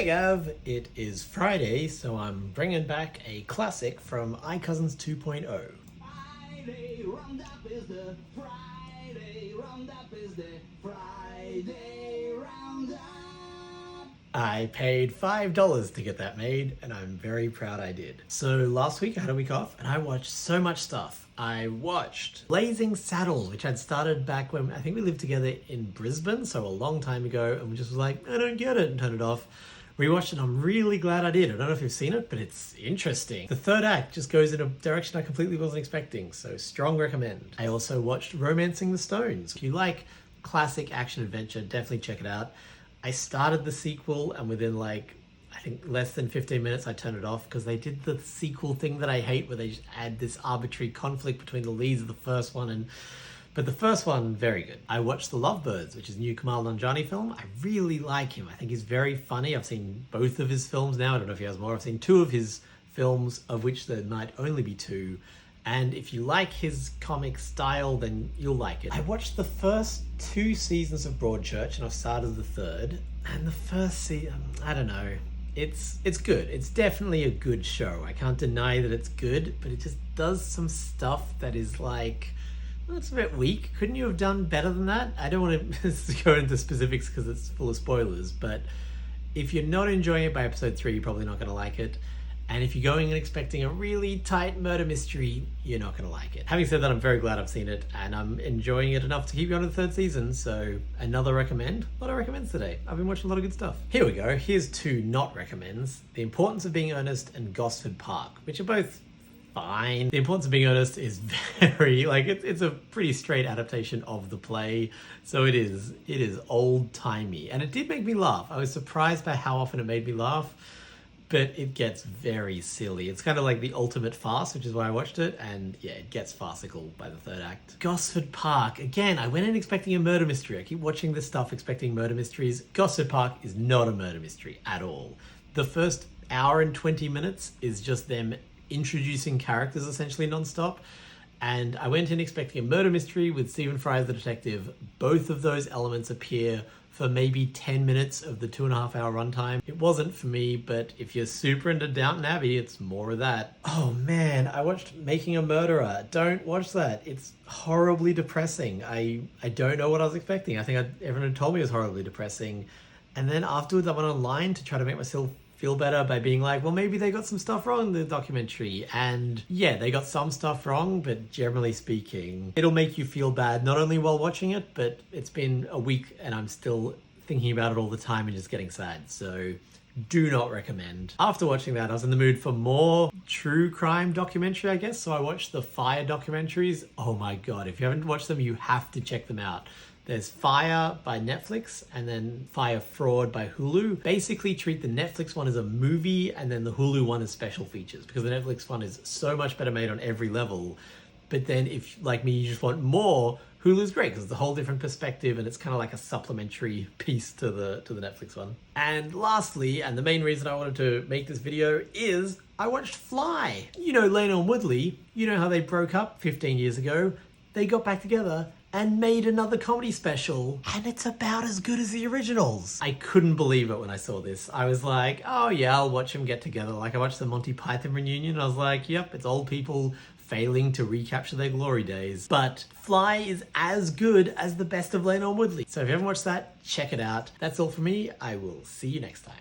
Hey Gav, it is Friday, so I'm bringing back a classic from iCousins 2.0. Friday, Roundup is the Friday, Roundup is the Friday Roundup. I paid $5 to get that made, and I'm very proud I did. So last week I had a week off, and I watched so much stuff. I watched Blazing Saddles, which I'd started back when I think we lived together in Brisbane, so a long time ago, and we just was like, I don't get it, and turned it off. Rewatched it, I'm really glad I did. I don't know if you've seen it, but it's interesting. The third act just goes in a direction I completely wasn't expecting, so strong recommend. I also watched Romancing the Stones. If you like classic action adventure, definitely check it out. I started the sequel, and within I think less than 15 minutes I turned it off because they did the sequel thing that I hate where they just add this arbitrary conflict between the leads of the first one but the first one, very good. I watched The Lovebirds, which is a new Kamal Nanjiani film. I really like him. I think he's very funny. I've seen both of his films now. I don't know if he has more. I've seen two of his films, of which there might only be two. And if you like his comic style, then you'll like it. I watched the first 2 seasons of Broadchurch, and I've started the third. And the first season, I don't know. It's good. It's definitely a good show. I can't deny that it's good, but it just does some stuff that is it's a bit weak. Couldn't you have done better than that? I don't want to go into specifics because it's full of spoilers, but if you're not enjoying it by episode 3, you're probably not going to like it. And if you're going and expecting a really tight murder mystery, you're not going to like it. Having said that, I'm very glad I've seen it, and I'm enjoying it enough to keep going to the third season, so another recommend. A lot of recommends today. I've been watching a lot of good stuff. Here we go. Here's 2 not recommends. The Importance of Being Earnest and Gosford Park, which are both fine. The Importance of Being Earnest is very, it's a pretty straight adaptation of the play, so it is old-timey, and it did make me laugh. I was surprised by how often it made me laugh, but it gets very silly. It's kind of like the ultimate farce, which is why I watched it, and yeah, it gets farcical by the third act. Gosford Park, again, I went in expecting a murder mystery. I keep watching this stuff expecting murder mysteries. Gosford Park is not a murder mystery at all. The first hour and 20 minutes is just them introducing characters essentially non-stop, and I went in expecting a murder mystery with Stephen Fry as the detective. Both of those elements appear for maybe 10 minutes of the 2.5-hour runtime. It wasn't for me, but if you're super into Downton Abbey, it's more of that. Oh man, I watched Making a Murderer. Don't watch that. It's horribly depressing. I don't know what I was expecting. I think everyone had told me it was horribly depressing, and then afterwards I went online to try to make myself feel better by being like, well, maybe they got some stuff wrong in the documentary. And yeah, they got some stuff wrong, but generally speaking, it'll make you feel bad, not only while watching it, but it's been a week and I'm still thinking about it all the time and just getting sad. So do not recommend. After watching that, I was in the mood for more true crime documentary, I guess. So I watched the Fire documentaries. Oh my God, if you haven't watched them, you have to check them out. There's Fire by Netflix and then Fire Fraud by Hulu. Basically treat the Netflix one as a movie and then the Hulu one as special features, because the Netflix one is so much better made on every level. But then if, like me, you just want more, Hulu's great because it's a whole different perspective and it's kind of like a supplementary piece to the Netflix one. And lastly, and the main reason I wanted to make this video, is I watched Fly. You know Lena and Woodley, you know how they broke up 15 years ago. They got back together and made another comedy special, and it's about as good as the originals. I couldn't believe it when I saw this. I was like, oh yeah, I'll watch them get together. Like I watched the Monty Python reunion, and I was like, yep, it's old people failing to recapture their glory days. But Fly is as good as the best of Lena and Woodley. So if you haven't watched that, check it out. That's all for me. I will see you next time.